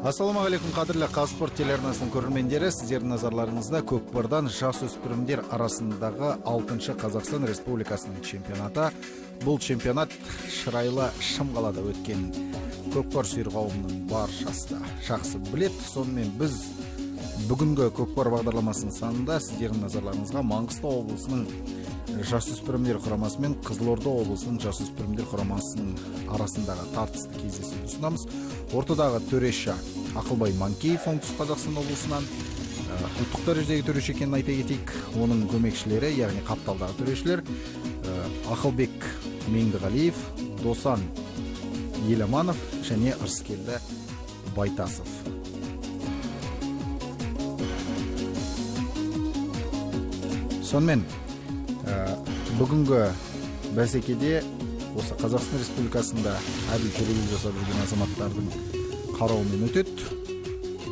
Ассалаумағалейкум, қадірлі Қазспорт телеарнасының көрермендері, сіздердің назарларыңызда көкпардан жасөспірімдер арасындағы 6-шы Қазақстан Республикасының чемпионаты. Бұл чемпионат шырайлы Шымқалада өткен. Көкпар сүйер қауымның баршасы жақсы білет. Сонымен біз бүгінгі көкпар бағдарламасының санында сіздердің назарларыңызға Маңғыстау облысының жасөспірімдер құрамасы мен Қызылорда облысының жасөспірімдер құрамасының арасындағы тартысты кездесуді ұсынамыз. Ортадағы төреші Ақылбай Манкеев оңтүстік Қазақстан облысынан, ұлттық дәрежедегі төреші екенін айта кетейік. Оның көмекшілері, яғни қапталдағы төрешілер Ақылбек Меңдіғалиев, Досан Еламанов және Ырыскелді Байтасов. Сонымен бүгінгі бәсекеде осы Қазақстан Республикасында әділ төрешілік жасап жүрген азаматтардың қарауымен өтеді.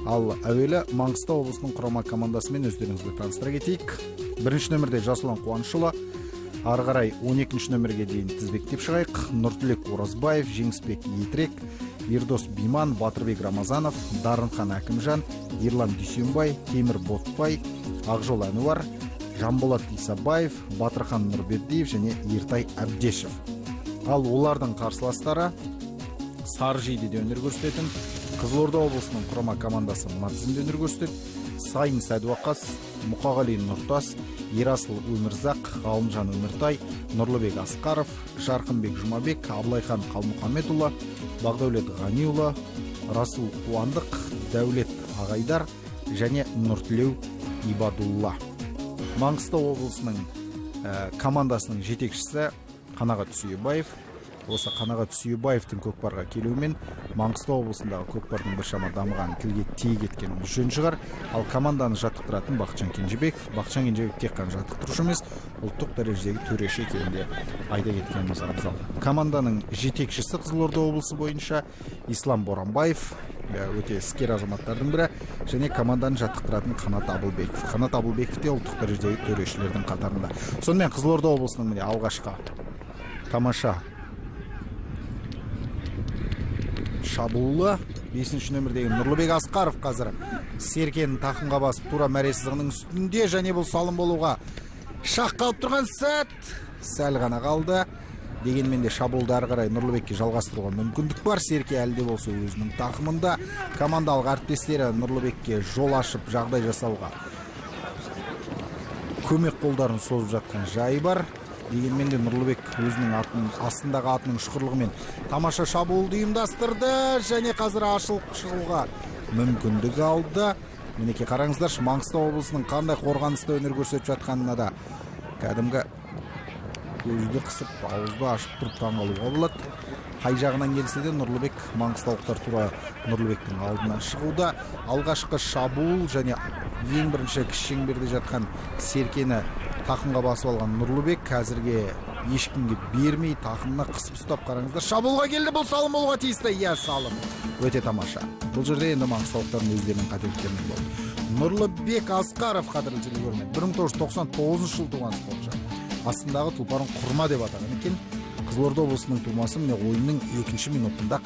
Ал әуелі Маңғыстау облысының құрама командасымен өздеріңізді таныстыра кетейік. Бірінші нөмірде Жасұлан Қуанышұлы, ары қарай 12-ші нөмірге дейін тізбектеп шығайық. Нұртілек Оразбаев, Жеңісбек Етрек, Ердос Биман, Батырбек Рамазанов, Дарынхан Әкімжан, Ерлан Дүйсенбай, Темір Ботбай, Ақжол Әнуар, Жанболат Исабаев, Батырхан Нұрбердиев және Ертай Әбдешев. Ал олардың қарсыластары Саржейде өнер көрсететін Қызылорда облысының құрама командасы мына тізімде өнер көрсетеді. Сайын Сәдуақас, Мұқағали Нұртас, Ерасыл Өмірзақ, Ғалымжан Өміртай, Нұрлыбек Асқаров, Жарқынбек Жұмабек, Абылайхан Қалмұхамедұлы, Бағдәулет Ғаниұлы, Расул Қуандық, Дәулет Ағайдар және Нұртілеу Ибадулла. Маңғыстау облысының командасының жетекшісі Қанағат Сүйебаев. Осы Қанағат Сүйебаевтың көкпарға келуімен Маңғыстау облысындағы көкпардың біршама дамыған, тілге тиек еткеніміз жөн шығар. Ал команданы жаттықтыратын Бақытжан Кенжебеков. Бақытжан Кенжебеков тек қана жаттықтырушы емес, ұлттық дәрежедегі төреші екенінде айта кеткеніміз абзал. Команданың жетекшісі Қызылорда облысы бойынша Ислам Боранбаев, өте іскер азаматтардың бірі, және команданы жаттықтыратын Қанат Абылбеков. Қанат Абылбеков те ұлттық дәрежедегі төрешілердің қатарында. Сонымен Қызылорда облысының алғашқы тамаша шабуылы 5-ші нөмірдегі Нұрлыбек Асқаров қазір Серкенің тақымға басып тура мәре сызығының үстінде, және бұл салым болуға шақ қалып тұрған сәт сәл ғана қалды. Дегенмен де шабуылды ары қарай Нұрлыбекке жалғастыруға мүмкіндік бар. Серке әлде болса өзінің тақымында. Командалық әріптестері Нұрлыбекке жол ашып, жағдай жасауға көмек қолдарын созып жатқан жайы бар. Дегенмен де Нұрлыбек өзінің астындағы атының шұқырлығымен тамаша шабуылды ұйымдастырды және қазір ашылып шығуға мүмкіндік алды. Мінекей қараңыздаршы, Маңғыстау облысының қандай қорғаныста өнер көрсетіп жатқанына да кәдімгі көзді қысып, ауызды ашып тұрып таңғалуға болады. Қай жағынан келсе де Нұрлыбек, маңғыстаулықтар тура Нұрлыбектің алдынан шығуда. Алғашқы шабуыл және ең бірінші кіші шеңберде жатқан Серкені тақымға басып алған Нұрлыбек қазірге ешкімге бермей тақымына қысып ұстап, қараңыздар, шабуылға келді. Бұл салым болуға тиісті. Иә, салым өте тамаша. Бұл жерде енді маңғыстаулықтардың өздерінің қателіктерінің болды. Нұрлыбек Асқаров, қадірлі телегөрмен, 1999 жыл туған спортшы. Астындағы тұлпарын құрма деп атаған екен. Қызылорда облысының тумасы міне ойынның 2-ші минутында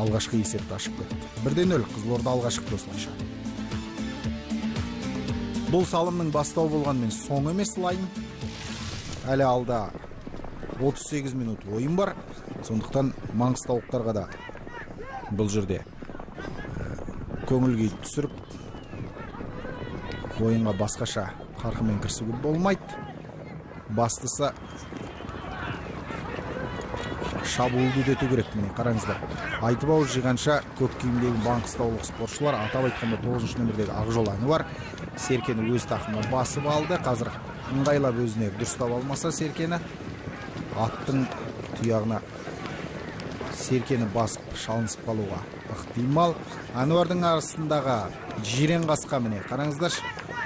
алғашқы есепті ашып кетті. 1-0 Қызылорда алға шықты осылайша. Бұл салымның бастау болғанмен соң емес лайын. Әлі алда 38 минут ойын бар. Сондықтан маңғыстаулықтарға да бұл жерде көңіл күй түсіріп, ойынға басқаша қарқынмен кірісуге болмайды. Бастысы шабуылды үдету керек. Міне қараңыздар, айтып ауыз жиғанша көк киімдегі маңғыстаулық спортшылар, атап айтқанда 9-ші нөмірдегі Ақжол Әнуар Серкені өз тақымына басып алды. Қазір ыңғайлап өзіне дұрыстап алмаса Серкені, аттың тұяғына Серкені басып шалынысып қалуға ықтимал. Әнуардың арасындағы жирен қасқа, міне қараңыздар,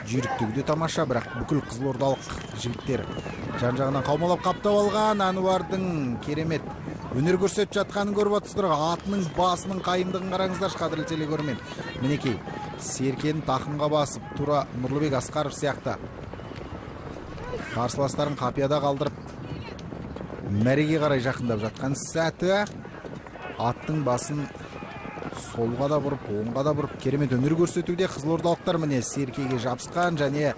жүйріктігі де тамаша, бірақ бүкіл қызылордалық жігіттер жан-жағынан қаумалап қаптап алған. Әнуардың керемет өнер көрсетіп жатқанын көріп отырсыздар. Атының басының қайымдығын қараңыздар, қадірлі телегөрмен. Мінекей Серкені тақымға басып, тура Нұрлыбек Асқаров сияқты қарсыластарын қапияда қалдырып мәреге қарай жақындап жатқан сәті аттың басын солға да бұрып, оңға да бұрып керемет өнер көрсетуде. Қызылордалықтар міне Серкеге жабысқан және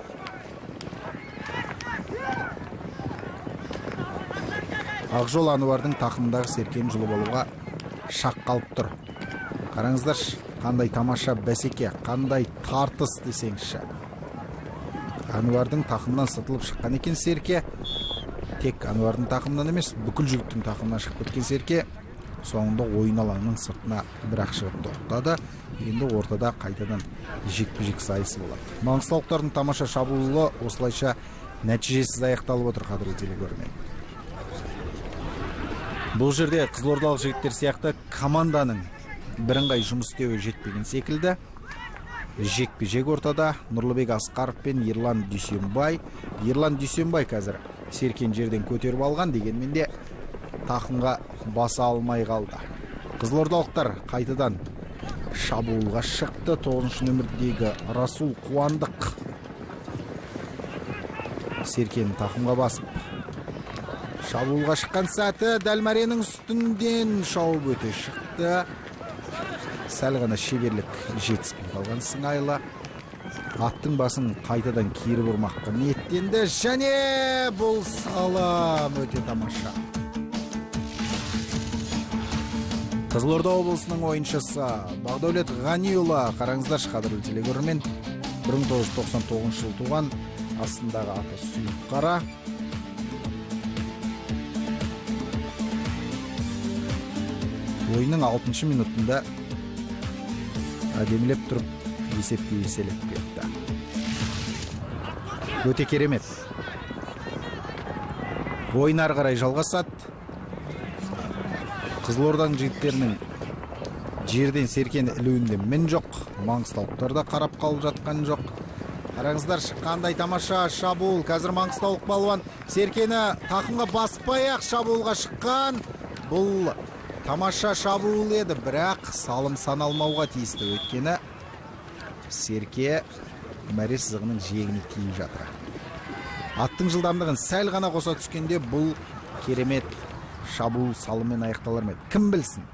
Ақжол Ануардың тақымындағы Серкені жұлып алуға шақ қалып тұр. Қараңыздаршы, қандай тамаша бәсеке, қандай тартыс десеңізші. Ануардың тақымынан сытылып шыққан екен Серке. Тек Ануардың тақымынан емес, бүкіл жігіттің тақымынан шығып кеткен Серке соңында ойын алаңының сыртына бір-ақ шығып тоқтады. Енді ортада қайтадан жекпе-жек сайысы болады. Маңғыстаулықтардың тамаша шабуылы осылайша нәтижесіз аяқталып отыр, қадірлі телекөрермен. Бұл жерде қызылордалық жігіттер сияқты команданың бірыңғай жұмыс істеуі жетпеген секілді. Жекпе-жек ортада Нұрлыбек Асқаров пен Ерлан Дүйсенбай. Ерлан Дүйсенбай қазір Серкені жерден көтеріп алған, дегенмен де тақымға баса алмай қалды. Қызылордалықтар қайтадан шабуылға шықты. 9-шы нөмірдегі Расул Қуандық Серкені тақымға басып шабуылға шыққан сәті дәл мәренің үстінден шауып өте шықты. Сәл ғана шеберлік жетіспей қалған сыңайлы. Аттың басын қайтадан кері бұрмаққа ниеттенді және бұл салым өте тамаша. Қызылорда облысының ойыншысы Бағдәулет Ғаниұлы, қараңыздаршы қадірлі телекөрермен, 1999 жыл туған, астындағы аты сұйық қара. Ойынның 6-шы минутында әдемілеп тұрып есепке еселеп кетті. Өте керемет. Ойын ары қарай жалғасады. Қызылорданың жігіттерінің жерден Серкені ілуінде мін жоқ. Маңғыстаулықтар да қарап қалып жатқан жоқ. Қараңыздар, қандай тамаша шабуыл. Қазір маңғыстаулық балуан Серкені тақымға баспай-ақ шабуылға шыққан. Бұл тамаша шабуыл еді, бірақ салым саналмауға тиісті. Өйткені Серке мәре сызығының жиегіне тиіп жатыр. Аттың жылдамдығын сәл ғана қоса түскенде бұл керемет шабуыл салыммен аяқталар ма еді? Кім білсін?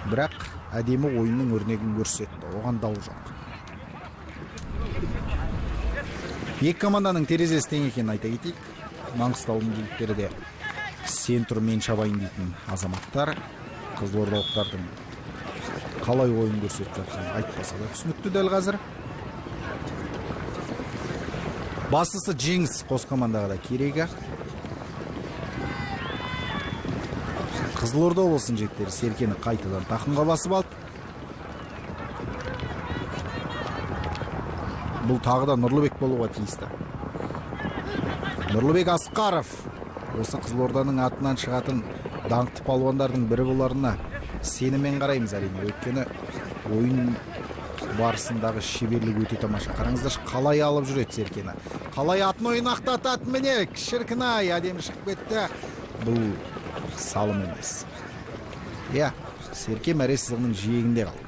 Бірақ әдемі ойынның өрнегін көрсетті. Оған дау жоқ. Екі команданың терезесі тең екенін айта кетейік. Маңғыстаудың жігіттері де сен тұр мен шабайын дейтін азаматтар. Қызылордалықтардың қалай ойын көрсетіп жатқанын айтпаса да түсінікті дәл қазір. Бастысы жеңіс қос командаға да керегі. Қызылорда облысының жігіттері Серкені қайтадан тақымға басып алды. Бұл тағы да Нұрлыбек болуға тиісті. Нұрлыбек Асқаров осы Қызылорданың атынан шығатын даңқты палуандардың бірі боларына сеніммен қараймыз әрине. Өйткені ойын барысындағы шеберлік өте тамаша. Қараңыздар, қалай алып жүреді Серкені. Қалай атын ойын ақтатады, міне, шіркін-ай, әдемі шығып кетті. Бұл салым емес. Иә, Серке мәре сызығының жиегінде қалды.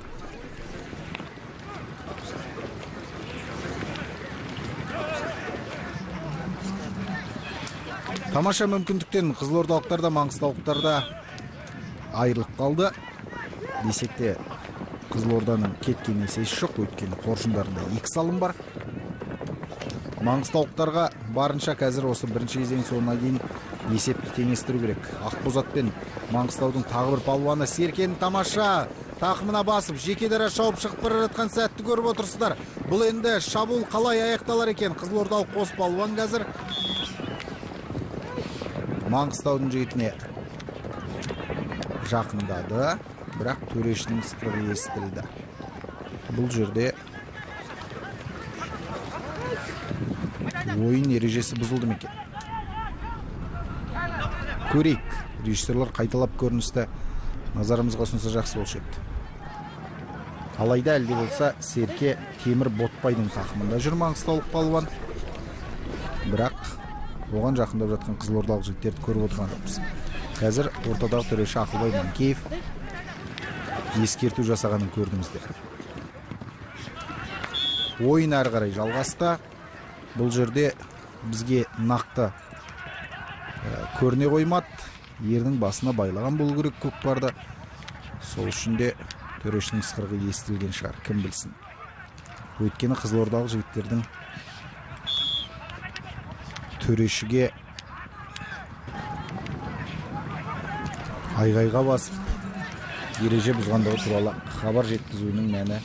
Тамаша мүмкіндіктен қызылордалықтар да маңғыстаулықтар да айырылып қалды. Десек те Қызылорданың кеткен есесі жоқ, өйткені қоржындарында 2 салым бар. Маңғыстаулықтарға барынша қазір осы бірінші кезең соңына дейін есепті теңестіру керек. Ақбозат пен Маңғыстаудың тағы бір палуаны Серкені тамаша тақымына басып, жеке дара шауып шығып бара жатқан сәтті көріп отырсыздар. Бұл енді шабуыл қалай аяқталар екен? Қызылордалық қос палуан қазір Маңғыстаудың жігітіне жақындады, бірақ төрешінің сықыры естілді. Бұл жерде ойын ережесі бұзылды ма екен? Көрейік. Режиссерлар қайталап көріністі назарымызға ұсынса жақсы болушы еді. Алайда әлде болса Серке Темір Ботбайдың тақымында жүр маңғыстаулық палуан. Бірақ оған жақындап жатқан қызылордалық жігіттерді көріп отырған жоқпыз. Қазір ортадағы төреші Ақылбай Манкеев ескерту жасағанын көрдіңіздер. Ойын әрі қарай жалғасты. Бұл жерде бізге нақты көріне қоймады. Ердің басына байлаған болу керек көкпарды. Сол үшін де төрешінің ысқырығы естілген шығар, кім білсін. Өйткені қызылордалық жігіттердің төрешіге айғайға басып, ереже бұзғандығы туралы хабар жеткізуінің мәні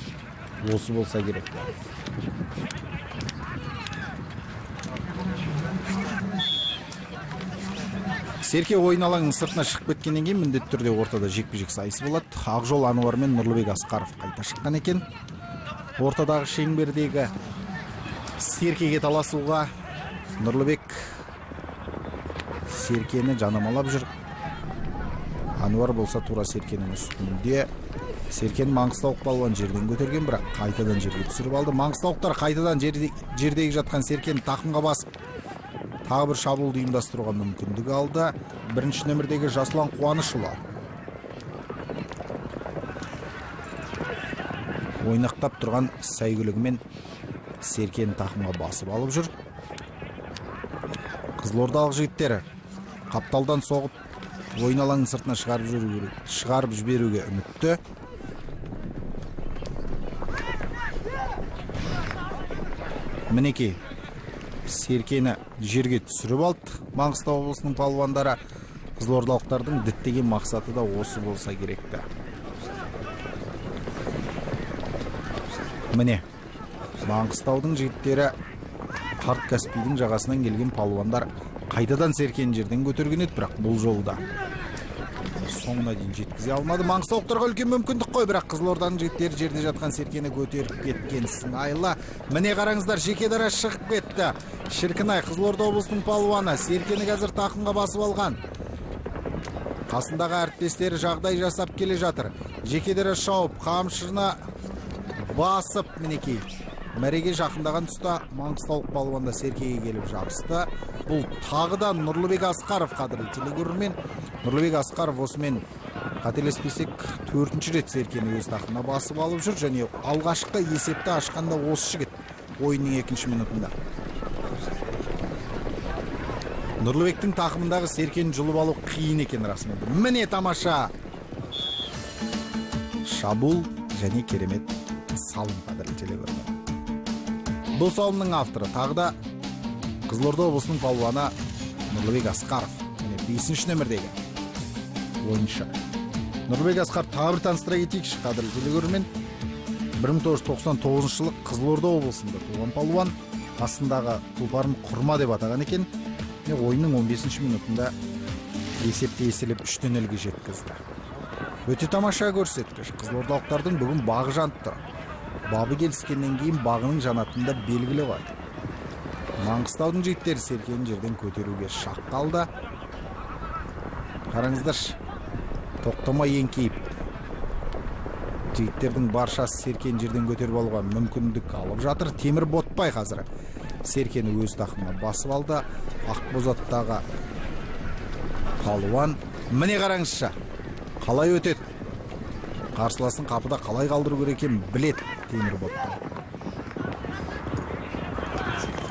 осы болса керек. Серке ойын алаңының сыртына шығып кеткеннен кейін міндетті түрде ортада жекпе-жек сайысы болады. Ақжол Ануар мен Нұрлыбек Асқаров қайта шыққан екен. Ортадағы шеңбердегі Серкеге таласуға Нұрлыбек Серкені жанамалап жүр. Ануар болса тура Серкенің үстінде. Серкен Маңғыстауық балуан жерден көтерген, бірақ қайтадан жерге түсіріп алды. Маңғыстауықтар қайтадан жердегі жатқан Серкені тақымға басып, тағы бір шабуылды ұйымдастыруға мүмкіндік алды. Бірінші нөмірдегі Жасұлан Қуанышұлы ойнақтап тұрған сәйгүлігімен Серкені тақымға басып алып жүр. Қызылордалық жігіттері қапталдан соғып, ойын алаңының сыртына шығарып жіберуге үмітті. Мінекей, Серкені жерге түсіріп алды. Маңғыстау облысының палуандары. Қызылордалықтардың діттеген мақсаты да осы болса керекті. Міне, Маңғыстаудың жігіттері Қарт Каспийдің жағасынан келген палуандар қайтадан Серкені жерден көтерген еді, бірақ бұл жолда соңына дейін жеткізе алмады. Маңғыстауықтарға үлкен мүмкіндік қой, бірақ Қызылорданың жігіттері жерде жатқан Серкені көтеріп кеткен сыңайлы. Міне қараңыздар, жеке дара шығып кетті. Шіркінай, Қызылорда облысының палуаны Серкені қазір тақымға басып алған. Қасындағы әріптестері жағдай жасап келе жатыр. Жеке дара шауып, қамшыны басып, мінекей мәреге жақындаған тұста Маңғыстаулық палуанда Серкеге келіп жабысты. Бұл тағыдан Нұрлыбек Асқаров, қадірлі телегөрермен. Нұрлыбек Асқаров осымен қателеспесек 4-ші рет Серкені өз тақымына басып алып жүр, және алғашқы есепті ашқанда осы жігіт ойынның 2-ші минутында. Нұрлыбектің тақымындағы Серкені жұлып алу қиын екен расымен. Міне тамаша шабуыл және керемет салым, қадірлі телегөрермен. Бұл салымның авторы тағы да Қызылорда облысының палуаны Нұрлыбек Асқаров, 5-ші нөмірдегі ойыншы. Нұрлыбек Асқаров тағы бір таныстыра кетейікші, қадірлі телегөрермен. 1999 жылы Қызылорда облысында туған палуан, астындағы тұлпарын Құрма деп атаған екен. Ойынның 15-ші минутында есепте еселеп 3-0-ге жеткізді. Өте тамаша көрсеткіш. Қызылордалықтардың бүгін бағы жанып тұр. Бабы келіскеннен кейін бағының жанатында белгілі ғой. Маңғыстаудың жігіттері Серкені жерден көтеруге шақ қалды. Қараңыздар, тоқтамай еңкейіп, жігіттердің баршасы Серкені жерден көтеріп алуға мүмкіндік алып жатыр. Темір Ботбай қазір Серкені өз тақымына басып алды. Ақбозаттағы палуан. Міне қараңызша, қалай өтеді? Қарсыласын қапыда қалай қалдыру керек екенін білет Темір Ботбай.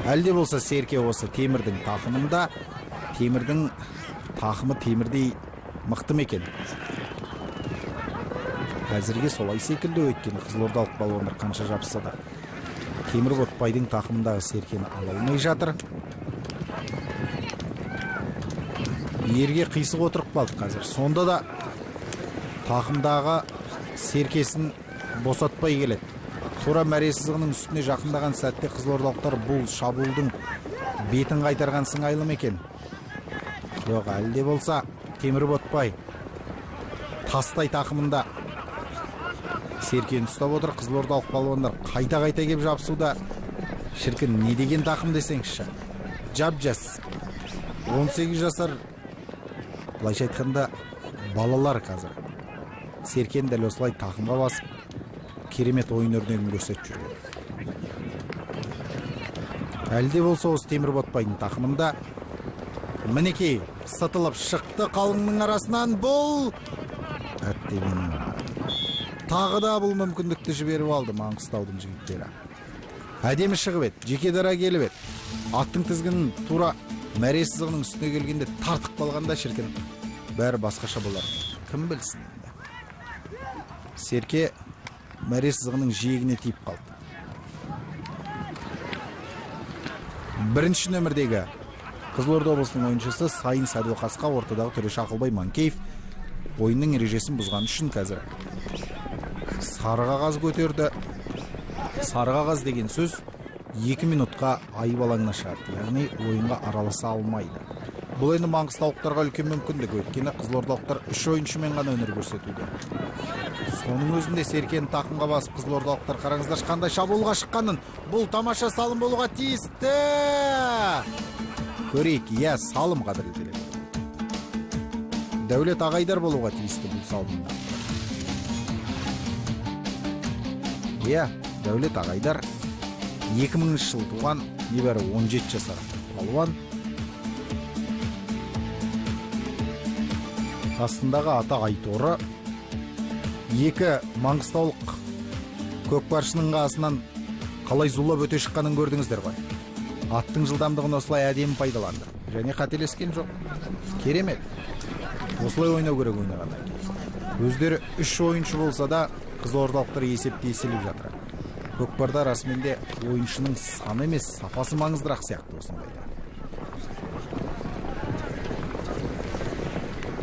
Әлде болса Серке осы Темірдің тақымында. Темірдің тақымы темірдей мықты екен. Әзірге солай секілді, өйткені Қызылордалық балуандар қанша жабысса да Темір Ботбайдың тақымындағы Серкені ала алмай жатыр. Ерге қисық отырып қалды қазір. Сонда да тақымдағы Серкесін босатпай келеді. Тура мәре сызығының үстіне жақындаған сәтте қызылордалықтар бұл шабуылдың бетін қайтарған сыңайлы екен. Жоқ, әлде болса Темір Ботбай тастай тақымында Серкені ұстап отыр. Қызылордалық палуандар қайта-қайта кеп жабысуда. Шіркін, не деген тақым десеңізші? Жап-жас 18 жасар, былайша айтқанда балалар қазір Серкені дәл осылай тақымға басып, керемет ойын өрнегін көрсетіп жүрген. Әлде болса осы Темір Ботбайдың тақымында. Мінекей, сытылып шықты қалыңның арасынан. Бұл әттеген тағы да бұл мүмкіндікті жіберіп алды Маңғыстаудың жігіттері. Әдемі шығып еді, жеке дара келіп еді. Аттың тізгінін тура мәре сызығының үстіне келгенде тартып қалғанда шіркін бәрі басқаша болар. Кім білсін енді. Серке мәре сызығының жиегіне тиіп қалды. Бірінші нөмірдегі Қызылорда облысының ойыншысы Сайын Сәдуақасқа ортадағы төреші Ақылбай Манкеев ойынның ережесін бұзған үшін қазір сары қағаз көтерді. Сары қағаз деген сөз 2 минутқа айып алаңына шығады, яғни ойынға араласа алмайды. Бұл енді маңғыстаулықтарға үлкен мүмкіндік, өйткені қызылордалықтар 3 ойыншымен ғана өнер көрсетуде. Соның өзінде Серкені тақымға басып қызылордалықтар, қараңыздар қандай шабуылға шыққанын. Бұл тамаша салым болуға тиісті. Көрейік, иә, салым қадірлі. Дәулет Ағайдар болуға тиісті бұл салымда. Иә, Дәулет Ағайдар 2000 жыл туған, небәрі 17 жасар балуан. Астындағы аты Айторы. Екі маңғыстаулық көкпаршының қасынан қалай зулап өте шыққанын көрдіңіздер ғой. Аттың жылдамдығын осылай әдемі пайдаланды. Және қателескен жоқ. Керемет. Осылай ойнау керек ойнағанда. Өздері 3 ойыншы болса да, қызылордалықтар есепте еселіп жатыр. Көкпарда расымен де ойыншының саны емес, сапасы маңыздырақ сияқты осындайда.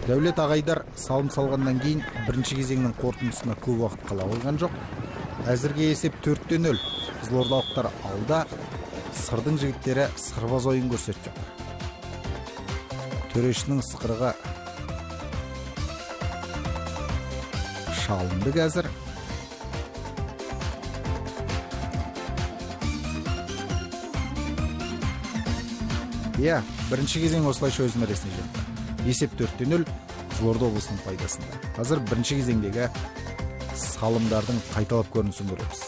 Дәулет Ағайдар салым салғаннан кейін бірінші кезеңнің қорытындысына көп уақыт қала қойған жоқ. Әзірге есеп 4-0. Қызылордалықтар алда, сырдың жігіттері сырбаз ойын көрсетіп жатыр. Төрешінің сықырға шалынды қазір. Иә, бірінші кезең осылайша өз мәресіне жетті. Есеп 4-0 Қызылорда облысының пайдасында. Қазір бірінші кезеңдегі салымдардың қайталап көрінісін көреміз.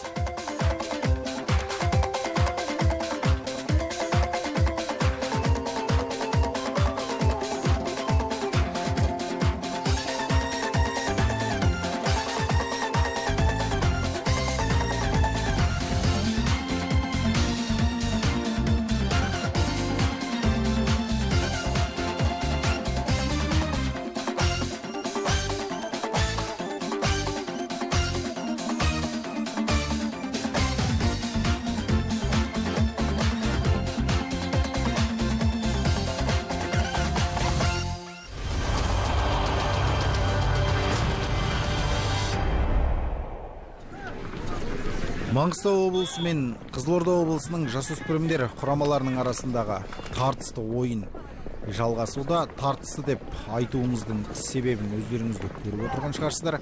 Маңғыстау облысы мен Қызылорда облысының жасөспірімдер құрамаларының арасындағы тартысты ойын жалғасуда. Тартысты деп айтуымыздың себебін өздеріңіз де көріп отырған шығарсыздар.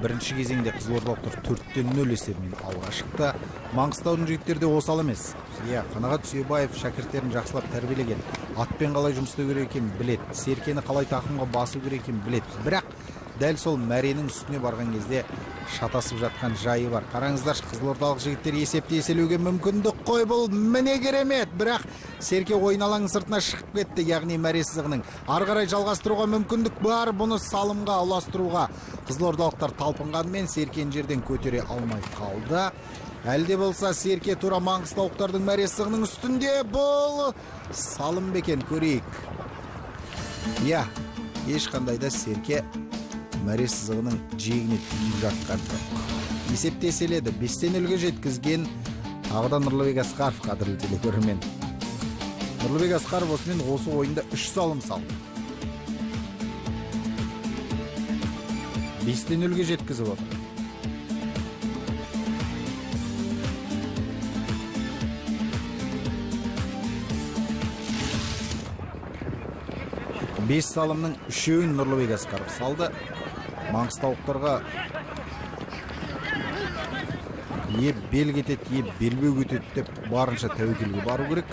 Бірінші кезеңде қызылордалықтар 4-0 есебімен алға шықты. Маңғыстаудың жігіттері де осал емес. Иә, Қанағат Сүйебаев шәкірттерін жақсылап тәрбиелеген. Атпен қалай жұмыс істеу керек екенін біледі. Серкені қалай тақымға басу керек екенін біледі. Бірақ дәл сол мәренің үстіне барған кезде шатасып жатқан жайы бар. Қараңыздар, қызылордалық жігіттер есепте еселеуге мүмкіндік қой, бұл міне керемет. Бірақ Серке ойын алаңының сыртына шығып кетті, яғни мәре сызығының. Ары қарай жалғастыруға мүмкіндік бар, бұны салымға ұластыруға. Қызылордалықтар талпынғанымен Серкені жерден көтере алмай қалды. Әлде болса Серке тура маңғыстаулықтардың мәре сызығының үстінде. Бұл салым бекен, көрейік. Иә, ешқандай да Серке мәре сызығының жиегіне тиіп жатқан жоқ. Есепте еселеді. 5-0-ге жеткізген тағы Нұрлыбек Асқаров, қадірлі телекөрермен. Нұрлыбек Асқаров осымен осы ойында 3 салым салды. 5-0-ге жеткізіп отыр. Бес салымның 3-еуін Нұрлыбек Асқаров салды. Маңғыстаулықтарға еп бел кетеді, еп белбеу кетеді деп барынша тәуекелге бару керек.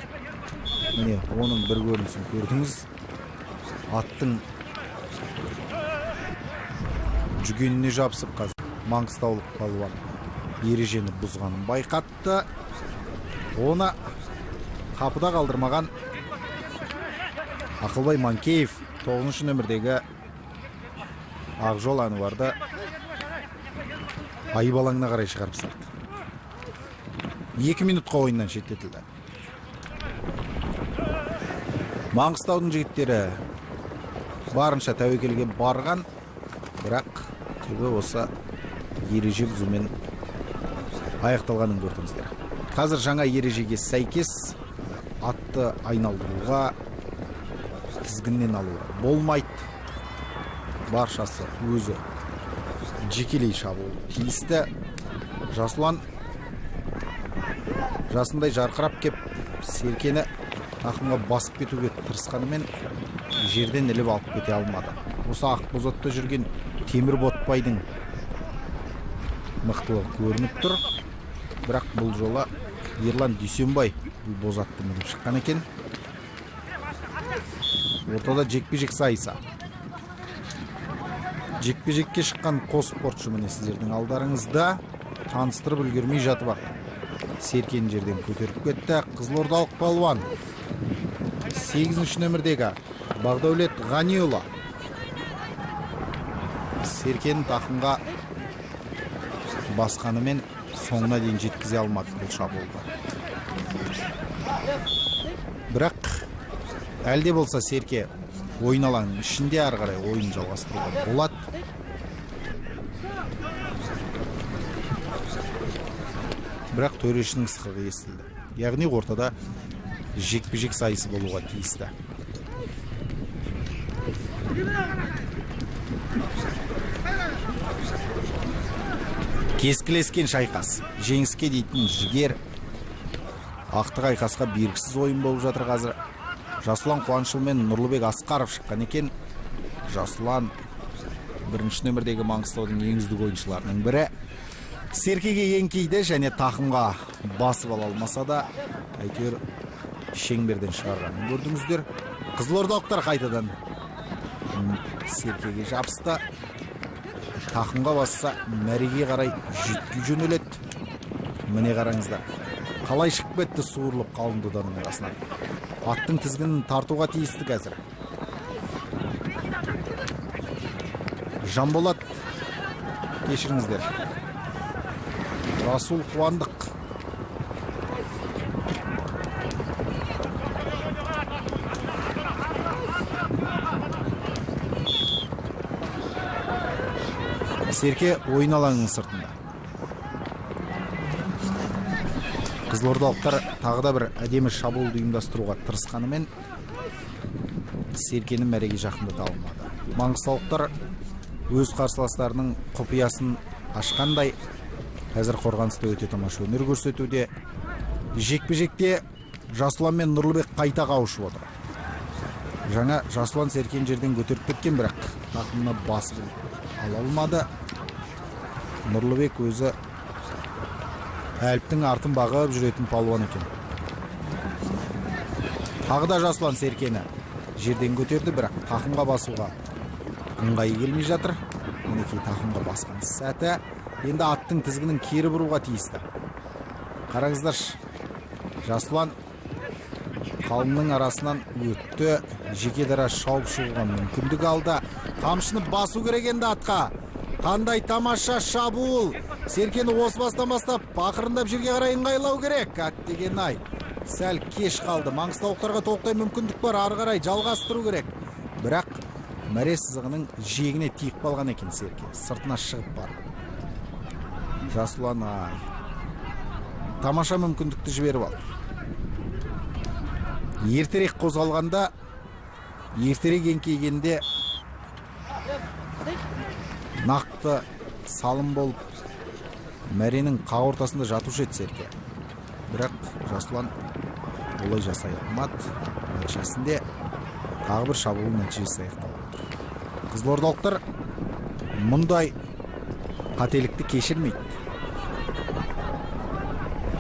Міне, оның бір көрінісін көрдіңіз. Аттың жүгеніне жабысып қазір маңғыстаулық балуан ережені бұзғанын байқатты. Оны қапыда қалдырмаған Ақылбай Манкеев 9-шы нөмірдегі Ақжол Әнуарды айып алаңына қарай шығарып салды. 2 минутқа ойыннан шеттетілді. Маңғыстаудың жігіттері барынша тәуекелге барған, бірақ түбі осы ереже бұзумен аяқталғанын көрдіңіздер. Қазір жаңа ережеге сәйкес атты айналдыруға, тізгіннен алуға болмайды. Баршасы өзі жекелей шабуыл тиісті. Жасұлан жасындай жарқырап кеп Серкені тақымға басып кетуге тырысқанымен жерден іліп алып кете алмады. Осы ақ бозатта жүрген Темір Ботбайдың мықтылығы көрініп тұр. Бірақ бұл жолы Ерлан Дүйсенбай бұл бозатты мініп шыққан екен. Ортада жекпе-жек сайысы. Жекпе-жекке шыққан қос спортшы міне сіздердің алдарыңызда. Таныстырып үлгермей жатып ақ Серкені жерден көтеріп кетті. Қызылордалық палуан 8-ші нөмірдегі Бағдәулет Ғаниұлы Серкені тақымға басқанымен соңына дейін жеткізе алмады бұл шабуылды. Бірақ әлде болса Серке ойын алаңының ішінде ары қарай ойын жалғастыруға болады. Бірақ төрешінің сықығы естілді. Яғни ортада жекпе-жек сайысы болуға тиісті. Кескілескен шайқас. Жеңіске дейтін жігер. Ақтық айқасқа бергісіз ойын болып жатыр қазір. Жасұлан Қуанышұлы мен Нұрлыбек Асқаров шыққан екен. Жасұлан 1-ші нөмірдегі Маңғыстаудың ең үздік ойыншыларының бірі. Серкеге еңкейді және тақымға басып ала алмаса да, әйтеуір шеңберден шығарғанын көрдіңіздер. Қызылордалықтар қайтадан Серкеге жабысты. Тақымға басса, мәреге қарай жүйткей жөнеледі. Міне қараңыздар. Қалай шығып кетті суырылып қалынды даның арасынан. Аттың тізгінін тартуға тиісті қазір. Жанболат, кешіріңіздер. Расул Қуандық. Серке ойын алаңының сыртында. Қызылордалықтар тағы да бір әдемі шабуылды ұйымдастыруға тырысқанымен Серкені мәреге жақындата алмады. Маңғыстаулықтар өз қарсыластарының құпиясын ашқандай қазір қорғаныста өте тамаша өнер көрсетуде. Жекпе-жекте Жасұлан мен Нұрлыбек қайта қауышып отыр. Жаңа Жасұлан Серкені жерден көтеріп кеткен, бірақ тақымына басып ала алмады. Нұрлыбек өзі әліптің артын бағып жүретін палуан екен. Тағы да Жасұлан Серкені жерден көтерді, бірақ тақымға басуға ыңғайы келмей жатыр. Мінекей тақымға басқан сәті. Енді аттың тізгінін кері бұруға тиісті. Қараңыздар, Жасұлан қалынның арасынан өтті. Жеке дара шауып шығуға мүмкіндік алды. Қамшыны басу керек енді атқа. Қандай тамаша шабуыл. Серкені осы бастан бастап ақырындап жерге қарай ыңғайлау керек. Деген ай. Сәл кеш қалды. Маңғыстаулықтарға толықтай мүмкіндік бар. Ары қарай жалғастыру керек. Бірақ мәре сызығының жиегіне тиіп қалған екен Серке. Сыртына шығып бар. Жасұлан ай. Тамаша мүмкіндікті жіберіп алды. Ертерек қозғалғанда, ертерек еңкейгенде нақты салым болып мәренің қақ ортасында жатушы еді Серке. Бірақ Жасұлан олай жасай алмады. Нәтижесінде тағы бір шабуыл нәтижесі аяқталып отыр. Қызылордалықтар мұндай қателікті кешірмейді.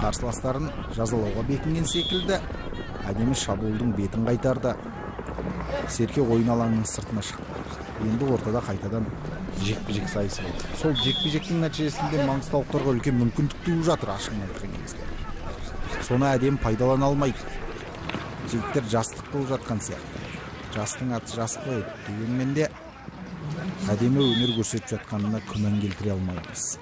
Қарсыластарын жазалауға бекінген секілді әдемі шабуылдың бетін қайтарды. Серке ойын алаңының сыртына шықты. Енді ортада қайтадан жекпе-жек сайысы болды. Сол жекпе-жектің нәтижесінде маңғыстаулықтарға үлкен мүмкіндік туып жатыр ашығын айтқан кезде. Соны әдемі пайдалана алмайды. Жігіттер жастық болып жатқан сияқты. Жастың аты жас қой дегенмен де әдемі өнер көрсетіп жатқанына күмән келтіре алмаймыз.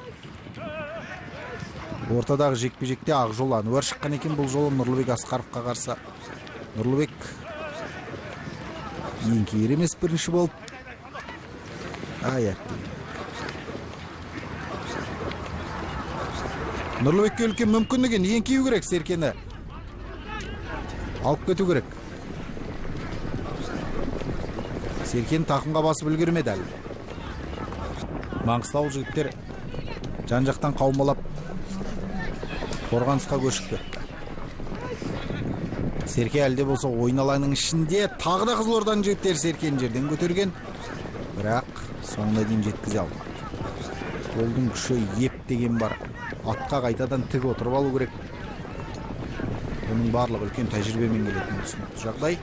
Ортадағы жекпе-жекте Ақжол Ануар шыққан екен, бұл жолы Нұрлыбек Асқаровқа қарсы. Нұрлыбек еңкейер емес бірінші болып. Нұрлыбекке үлкен мүмкіндік, еңкею керек, Серкені алып кету керек. Серкен тақымға басып үлгермеді әлі. Маңғыстау жігіттер жан-жақтан қаумалап қорғанысқа көшіп кетті. Серке әлде болса ойын алаңының ішінде, тағы да Қызылорданың жігіттері Серкені жерден көтерген, бірақ соңына дейін жеткізе алмады. Қолдың күші еп деген бар. Атқа қайтадан тік отырып алу керек. Оның барлығы үлкен тәжірибемен келетін түсінікті жағдай.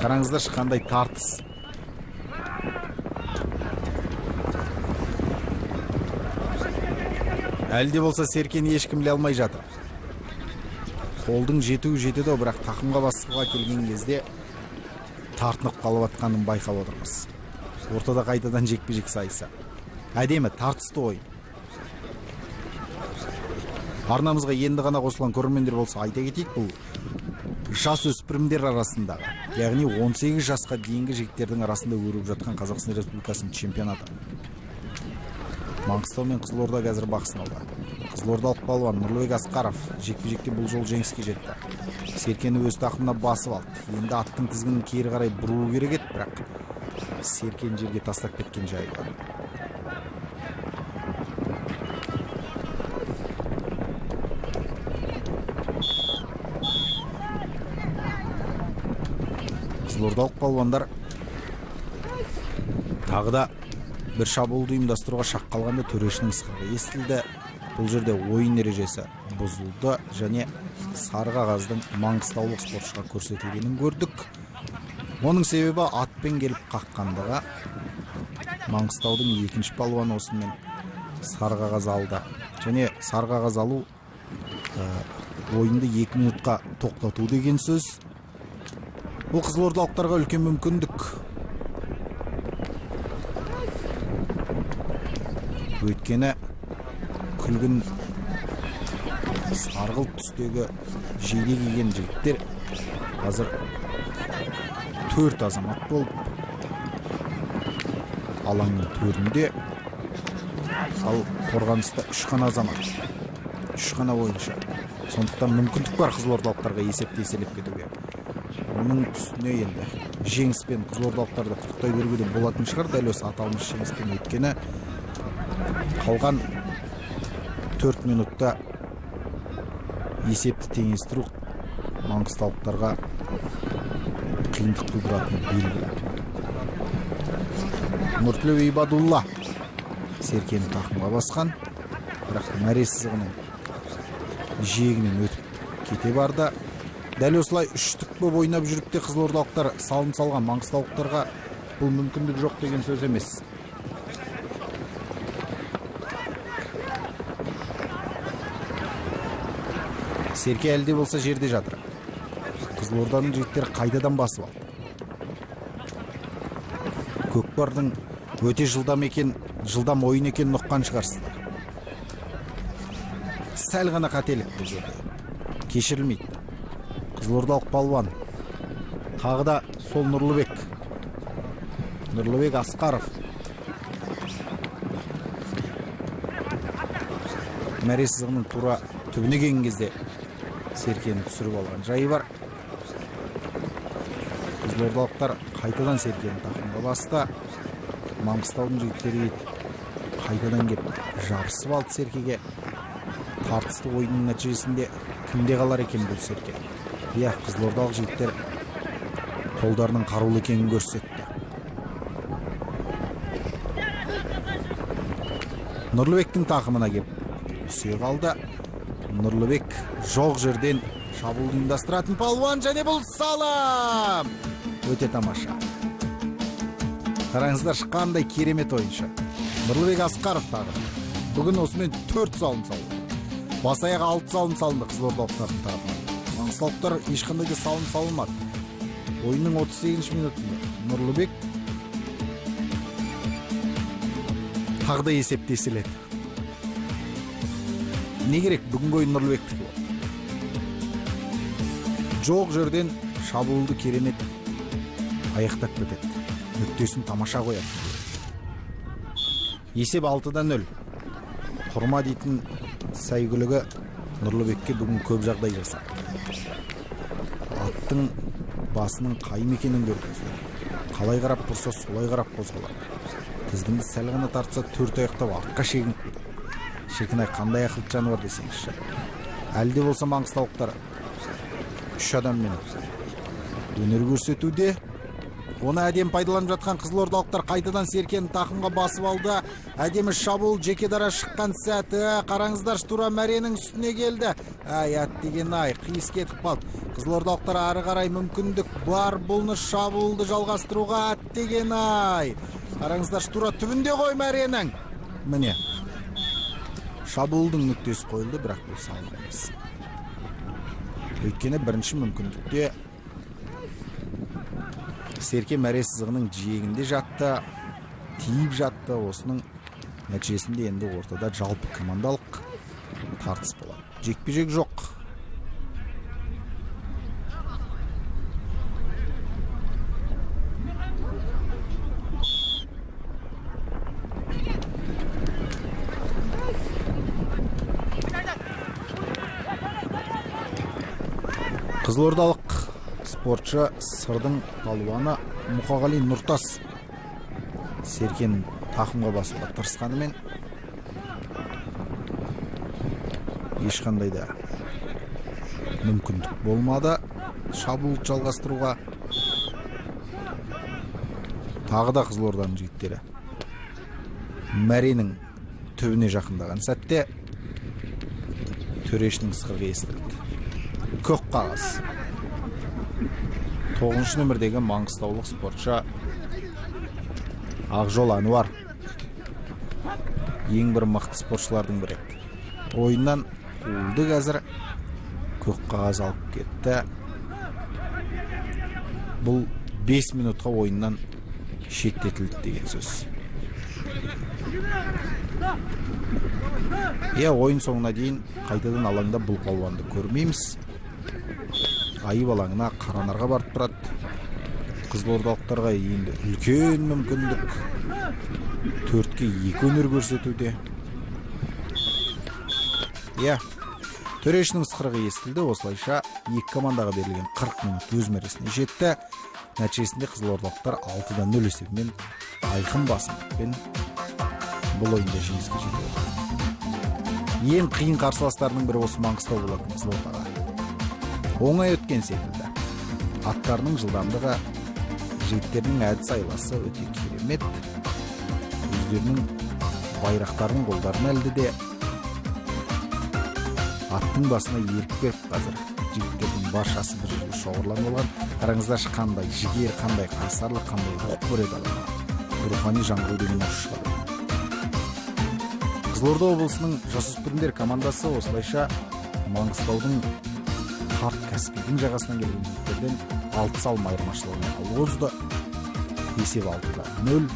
Қараңыздар, қандай тартыс. Әлде болса Серкені ешкім біле алмай жатыр. Қолдың жетуі жетеді, бірақ тақымға басуға келген кезде тартынып қалып атқанын байқап отырмыз. Ортада қайтадан жекпе-жек сайысы. Әдемі, тартысты ойын. Арнамызға енді ғана қосылған көрермендер болса айта кетейік, бұл жас өспірімдер арасындағы, яғни 18 жасқа дейінгі жігіттердің арасында өріп жатқан Қазақстан Республикасының чемпионаты. Маңғыстау мен Қызылорда қазір бақ сынауда. Қызылордалық палуан Нұрлыбек Асқаров жекпе-жекте бұл жол жеңіске жетті. Серкені өз тақымына басып алды. Енді аттың тізгінін кері қарай бұру керек еді, бірақ Серкені жерге тастап кеткен жайы бар. Қызылордалық палуандар тағы да бір шабуылды ұйымдастыруға шақ қалғанда төрешінің ысқырығы естілді. Бұл жерде ойын ережесі бұзылды және сары қағаздың маңғыстаулық спортшыға көрсетілгенін көрдік. Оның себебі атпен келіп қаққандығы. Маңғыстаудың екінші палуаны осымен сары қағаз алды. Және сары қағаз алу ойынды 2 минутқа тоқтату деген сөз. Бұл қызылордалықтарға үлкен мүмкіндік. Өйткені күлгін сарғылт түстегі жейде киген жігіттер қазір 4 азамат болып алаңның төрінде, ал қорғаныста 3 қана азамат, 3 қана ойыншы. Сондықтан мүмкіндік бар қызылордалықтарға есепті еселеп кетуге. Оның үстіне енді жеңіспен қызылордалықтарды құттықтай беруге болатын шығар, дәл осы аталмыш жеңіспен. Өйткені қалған 4 минутта есепті теңестіру маңғыстаулықтарға қиындық тудыратыны белгілі. Нұртілеу Ибадулла Серкені тақымға басқан, бірақ мәре сызығының жиегінен өтіп кете барды. Дәл осылай үштік боп ойнап жүріп те қызылордалықтар салым салған маңғыстаулықтарға бұл мүмкіндік жоқ деген сөз емес. Серке әлде болса жерде жатыр. Қызылорданың жігіттері қайтадан басып алды. Көкпардың өте жылдам ойын екен ұққан шығарсыздар. Сәл ғана қателік бұл жерде. Кешірілмейді. Қызылордалық палуан. Тағы да сол Нұрлыбек Асқаров. Мәре сызығының тура түбіне келген кезде Серкені түсіріп алған жайы бар. Қызылордалықтар қайтадан Серкені тақымға басты. Маңғыстаудың жігіттері қайтадан кеп жабысып алды Серкеге. Тартысты ойынның нәтижесінде кімде қалар екен бұл Серке? Иә, қызылордалық жігіттер қолдарының қарулы екенін көрсетті. Нұрлыбектің тақымына кеп түсе қалды. Нұрлыбек жоқ жерден шабуылды ұйымдастыратын палуан, және бұл салым. Өте тамаша. Қараңыздар, қандай керемет ойыншы. Нұрлыбек Асқаров тағы. Бүгін осымен 4 салым салды. Бас аяғы 6 салым салынды қызылордалықтардың тарапынан. Маңғыстаулықтар ешқандай да салым салынмады. Ойынның 38 минутында Нұрлыбек тағы да есепті еселеді. Не керек, бүгінгі ойын Нұрлыбектікі болды. Жоқ жерден шабуылды керемет аяқтап кетеді, нүктесін тамаша қояды. Есеп 6-0. Құрма дейтін сәйгүлігі Нұрлыбекке бүгін көп жағдай жасады. Аттың басының қайым екенін көрдіңіздер. Қалай қарап бұрса, солай қарап қозғалады. Тізгінді сәл ғана тартса, төрт аяқтап артқа шегініп кетеді. Шіркін-ай, қандай ақылды жануар десеңізші. Әлде болса маңғыстаулықтар 3 адаммен өнер көрсетуде. Оны әдем пайдаланып жатқан қызылордалықтар қайтадан Серкені тақымға басып алды. Әдемі шабуыл жеке дара шыққан сәті. Қараңыздар, Тура мәренің үстіне келді. Әт деген ай, қиыс кетіп қалды. Қызылордалықтар ары қарай мүмкіндік бар бұлны шабуылды жалғастыруға. Әт деген ай. Қараңыздар, Тура түбінде ғой мәренің. Міне, шабуылдың нүктесі қойылды, бірақ бұл салым емес. Өйткені бірінші мүмкіндікте Серке мәре сызығының жиегінде жатты, тиіп жатты. Осының нәтижесінде енді ортада жалпы командалық тартыс болады. Жекпе-жек жоқ. Қызылордалық спортшы Сырдың палуаны Мұқағали Нұртас Серкені тақымға басуға тырысқанымен ешқандай да мүмкіндік болмады шабуылды жалғастыруға. Тағы да Қызылорданың жігіттері мәренің түбіне жақындаған сәтте төрешінің сықырғы естілді. Көк қағаз. 9 нөмірдегі маңғыстаулық спортшы Ақжол Ануар ең бір мықты спортшылардың бірі. Ойыннан қуылды, қазір көк қағаз алып кетті. Бұл 5 минутқа ойыннан шеттетілді деген сөз. Ойын соңына дейін қайтадан алаңда бұл палуанды көрмейміз. Айып алаңына Қаранарға барып тұрады. Қызылордалықтарға енді үлкен мүмкіндік. 4-ке 2 өнер көрсетуде. Төрешінің сықырығы естілді. Осылайша екі командаға берілген 40 минут өз мәресіне жетті. Нәтижесінде Қызылордалықтар 6-0 есебімен айқын басымдықпен бұл ойында жеңіске жетті. Ең қиын қарсыластарының бірі осы Маңғыстау болады Қызылордаға. Оңай өткен секілді. Аттарының жылдамдығы, жігіттерінің әдіс айласы өте керемет. Өздерінің байрақтарының қолдарын әлді де аттың басына ерік беріп қазір. Жігіттердің баршасы бір жерге шоғырланып алған. Қараңыздаршы, қандай жігер, қандай қайсарлық, қандай рух бар еді адамға. Рухани жаңғыру деген осы шығады. Қызылорда облысының жасөспірімдер командасы осылайша Маңғыстаудың қарт кәсіпкердің жағасынан келген жігіттерден 6 салым айырмашылығымен озды. Есеп 6-0.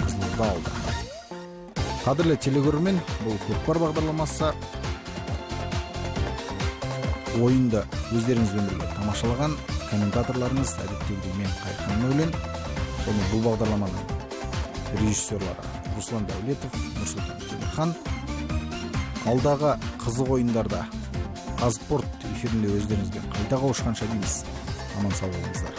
Қызылорда алды. Қадірлі телегөрермен, бұл көкпар бағдарламасы. Ойынды өздеріңізбен бірге тамашалаған комментаторларыңыз әдеттегідей мен Қайқан Мәулен және бұл бағдарламаның режиссерлары Руслан Дәулетов, Нұрсұлтан Темірхан. Алдағы қызық ойындарда Қазспорт эфирінде өздеріңізбен қайта қауышқанша дейміз. Аман сау болыңыздар.